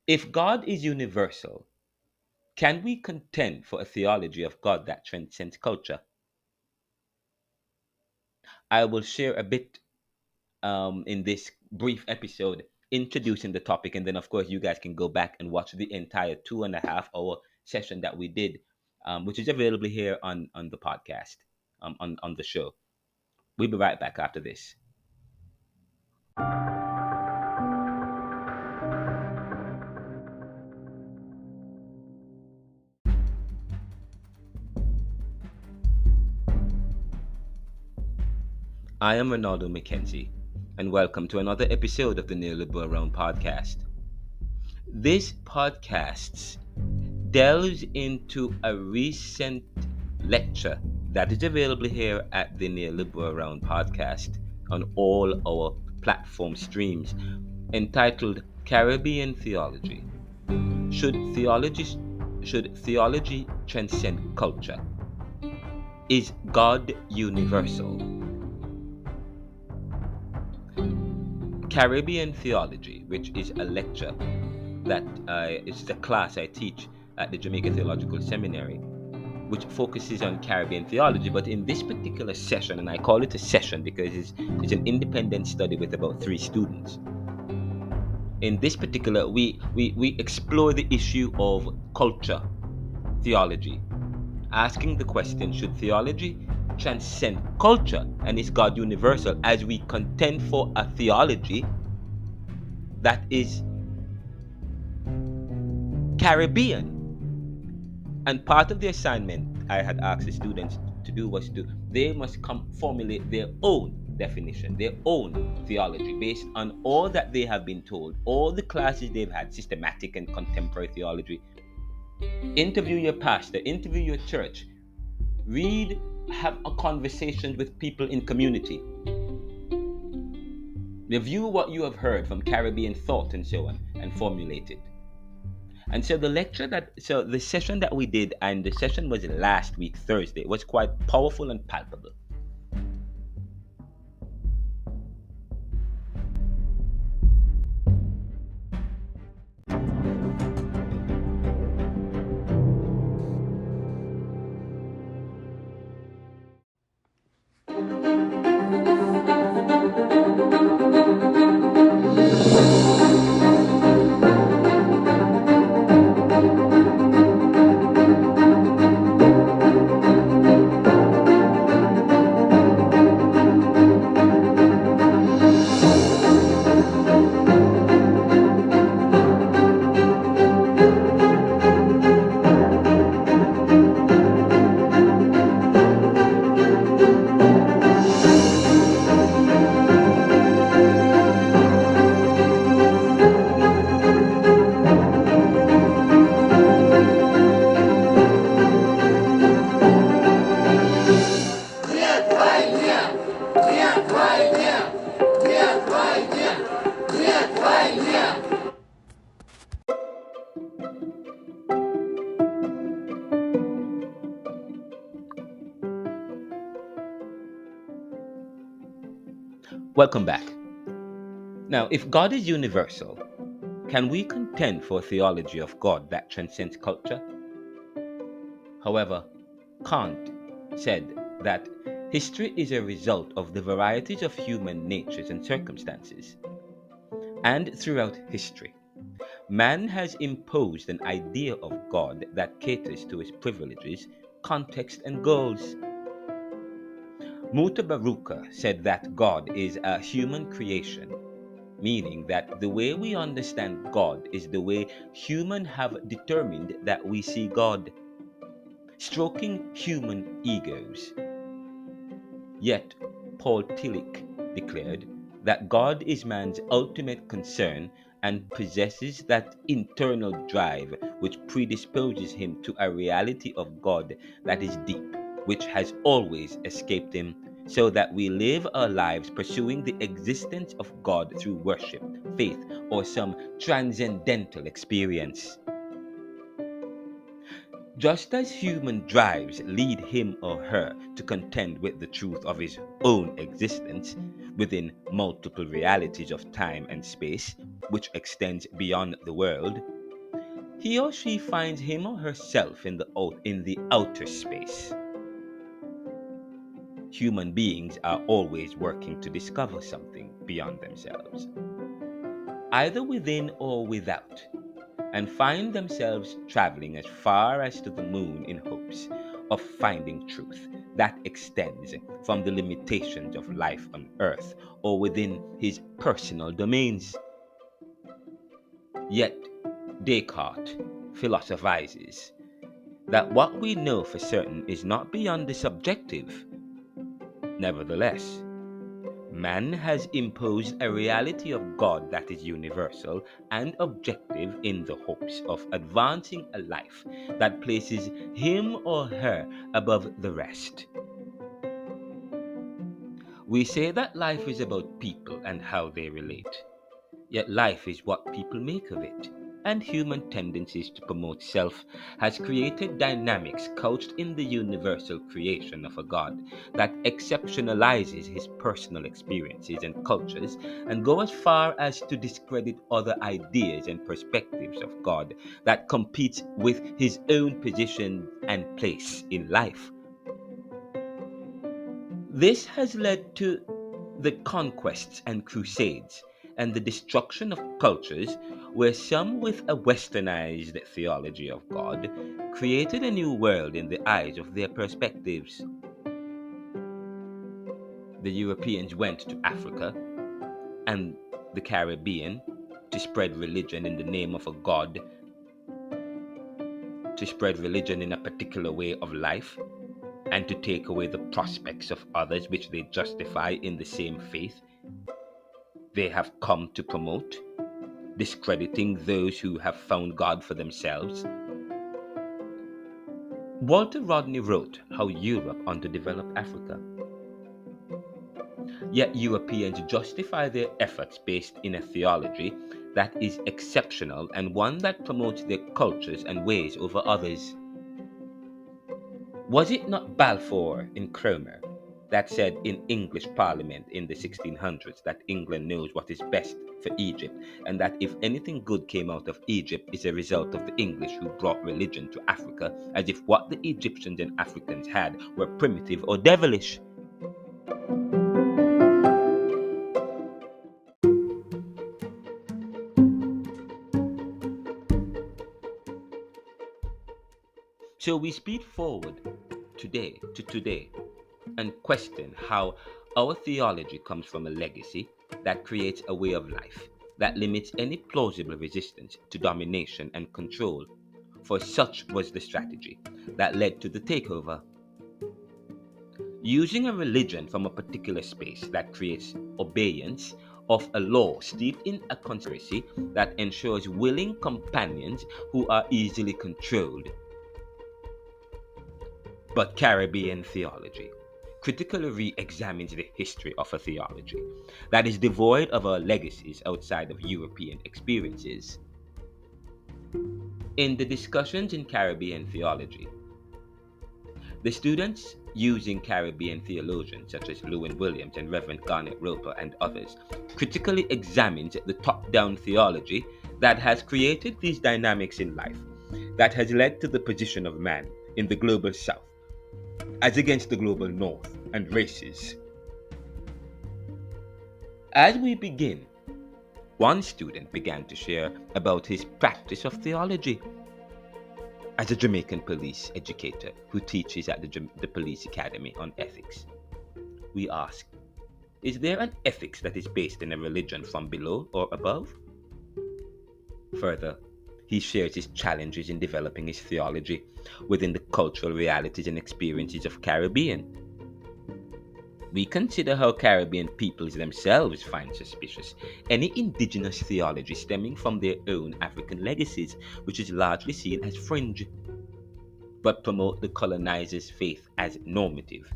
If God is universal, can we contend for a theology of God that transcends culture? I will share a bit in this brief episode introducing the topic, and then, of course, you guys can go back and watch the entire 2.5 hour session that we did, which is available here on the podcast, on the show. We'll be right back after this. I am Renldo McKenzie, and welcome to another episode of the NeoLiberal Round Podcast. This podcast delves into a recent lecture that is available here at the NeoLiberal Round Podcast on all our platform streams, entitled Caribbean Theology. Should theology transcend culture? Is God universal? Caribbean Theology, which is a lecture that is a class I teach at the Jamaica Theological Seminary, which focuses on Caribbean theology. But in this particular session, and I call it a session because it's an independent study with about 3 students. In this particular, we explore the issue of culture theology, asking the question, should theology transcend culture, and is God universal, as we contend for a theology that is Caribbean. And part of the assignment I had asked the students to do was they must formulate their own definition, their own theology, based on all that they have been told, all the classes they've had, systematic and contemporary theology. Interview your pastor, interview your church, read, have a conversation with people in community. Review what you have heard from Caribbean thought and so on, and formulate it. And so the session that we did, and the session was last week, Thursday, was quite powerful and palpable. Welcome back. Now, if God is universal, can we contend for a theology of God that transcends culture? However, Kant said that history is a result of the varieties of human natures and circumstances. And throughout history, man has imposed an idea of God that caters to his privileges, context, and goals. Mutabaruka said that God is a human creation, meaning that the way we understand God is the way humans have determined that we see God, stroking human egos. Yet, Paul Tillich declared that God is man's ultimate concern and possesses that internal drive which predisposes him to a reality of God that is deep, which has always escaped him, so that we live our lives pursuing the existence of God through worship, faith, or some transcendental experience. Just as human drives lead him or her to contend with the truth of his own existence within multiple realities of time and space, which extends beyond the world, he or she finds him or herself in the outer space. Human beings are always working to discover something beyond themselves, either within or without, and find themselves traveling as far as to the moon in hopes of finding truth that extends from the limitations of life on earth or within his personal domains. Yet Descartes philosophizes that what we know for certain is not beyond the subjective. Nevertheless, man has imposed a reality of God that is universal and objective in the hopes of advancing a life that places him or her above the rest. We say that life is about people and how they relate, yet life is what people make of it. And human tendencies to promote self has created dynamics couched in the universal creation of a God that exceptionalizes his personal experiences and cultures and go as far as to discredit other ideas and perspectives of God that compete with his own position and place in life. This has led to the conquests and crusades and the destruction of cultures where some with a westernized theology of God created a new world in the eyes of their perspectives. The Europeans went to Africa and the Caribbean to spread religion in the name of a God, to spread religion in a particular way of life, and to take away the prospects of others which they justify in the same faith they have come to promote, discrediting those who have found God for themselves. Walter Rodney wrote how Europe underdeveloped Africa. Yet Europeans justify their efforts based in a theology that is exceptional and one that promotes their cultures and ways over others. Was it not Balfour in Cromer that said in English Parliament in the 1600s that England knows what is best for Egypt, and that if anything good came out of Egypt is a result of the English who brought religion to Africa, as if what the Egyptians and Africans had were primitive or devilish? So we speed forward today and question how our theology comes from a legacy that creates a way of life that limits any plausible resistance to domination and control, for such was the strategy that led to the takeover. Using a religion from a particular space that creates obedience of a law steeped in a conspiracy that ensures willing companions who are easily controlled. But Caribbean theology critically re-examines the history of a theology that is devoid of our legacies outside of European experiences. In the discussions in Caribbean theology, the students using Caribbean theologians such as Lewin Williams and Reverend Garnet Roper and others critically examines the top-down theology that has created these dynamics in life that has led to the position of man in the global south as against the global north and races. As we begin, one student began to share about his practice of theology. As a Jamaican police educator who teaches at the Police Academy on ethics, we ask, is there an ethics that is based in a religion from below or above? Further, he shares his challenges in developing his theology within the cultural realities and experiences of Caribbean. We consider how Caribbean peoples themselves find suspicious any indigenous theology stemming from their own African legacies, which is largely seen as fringe, but promote the colonizer's faith as normative.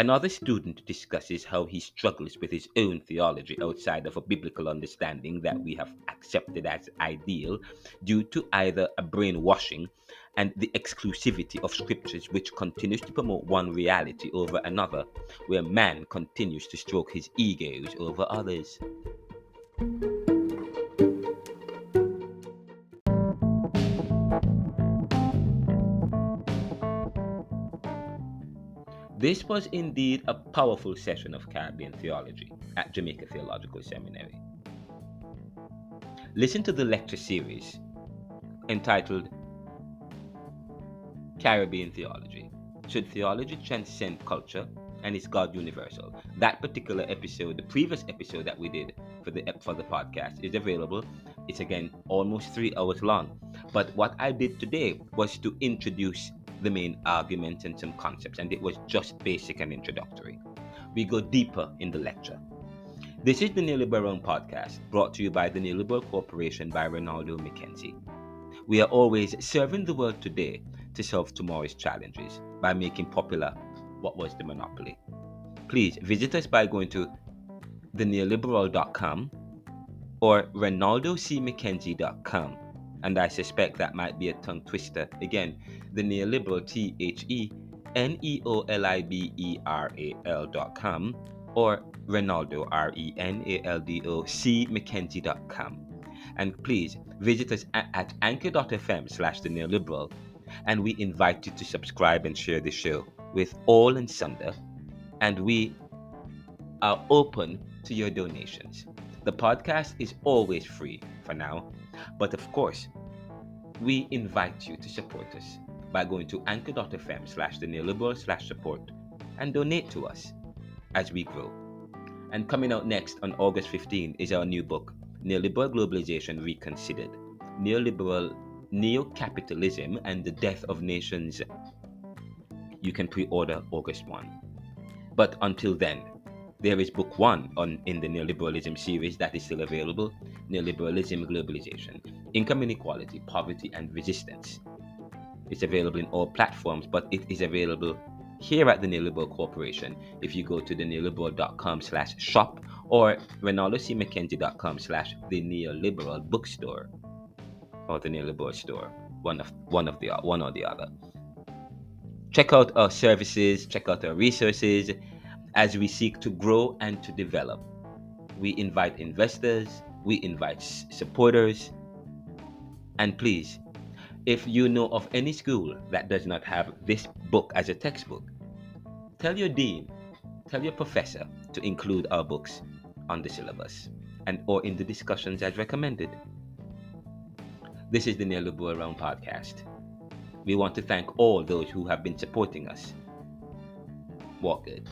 Another student discusses how he struggles with his own theology outside of a biblical understanding that we have accepted as ideal due to either a brainwashing and the exclusivity of scriptures, which continues to promote one reality over another, where man continues to stroke his egos over others. This was indeed a powerful session of Caribbean Theology at Jamaica Theological Seminary. Listen to the lecture series entitled Caribbean Theology. Should theology transcend culture, and is God universal? That particular episode, the previous episode that we did for the podcast, is available. It's again almost 3 hours long. But what I did today was to introduce the main arguments and some concepts, and it was just basic and introductory. We go deeper in the lecture. This is the NeoLiberal Round Podcast, brought to you by the NeoLiberal Corporation by Renldo McKenzie. We are always serving the world today to solve tomorrow's challenges by making popular what was the monopoly. Please visit us by going to theneoliberal.com or renaldocmckenzie.com. And I suspect that might be a tongue twister. Again, the NeoLiberal, TheNeoliberal.com or Renldo, RenaldoCmckenzie.com. And please visit us at anchor.fm/theneoliberal, and we invite you to subscribe and share the show with all and sundry, and we are open to your donations. The podcast is always free for now, but of course, we invite you to support us by going to anchor.fm/theneoliberal/support and donate to us as we grow. And coming out next on August 15 is our new book, Neoliberal Globalization Reconsidered, Neoliberal Neo-Capitalism and the Death of Nations. You can pre-order August 1. But until then, there is book 1 in the neoliberalism series that is still available, Neoliberalism, Globalization, Income Inequality, Poverty and Resistance. It's available in all platforms, but it is available here at the NeoLiberal Corporation if you go to the neoliberal.com/shop or renaldocmckenzie.com/the NeoLiberal bookstore or the NeoLiberal store, one or the other. Check out our services, check out our resources as we seek to grow and to develop. We invite investors, we invite supporters, and please, if you know of any school that does not have this book as a textbook, tell your dean, tell your professor to include our books on the syllabus and or in the discussions as recommended. This is the NeoLiberal Round Podcast. We want to thank all those who have been supporting us. Walk good.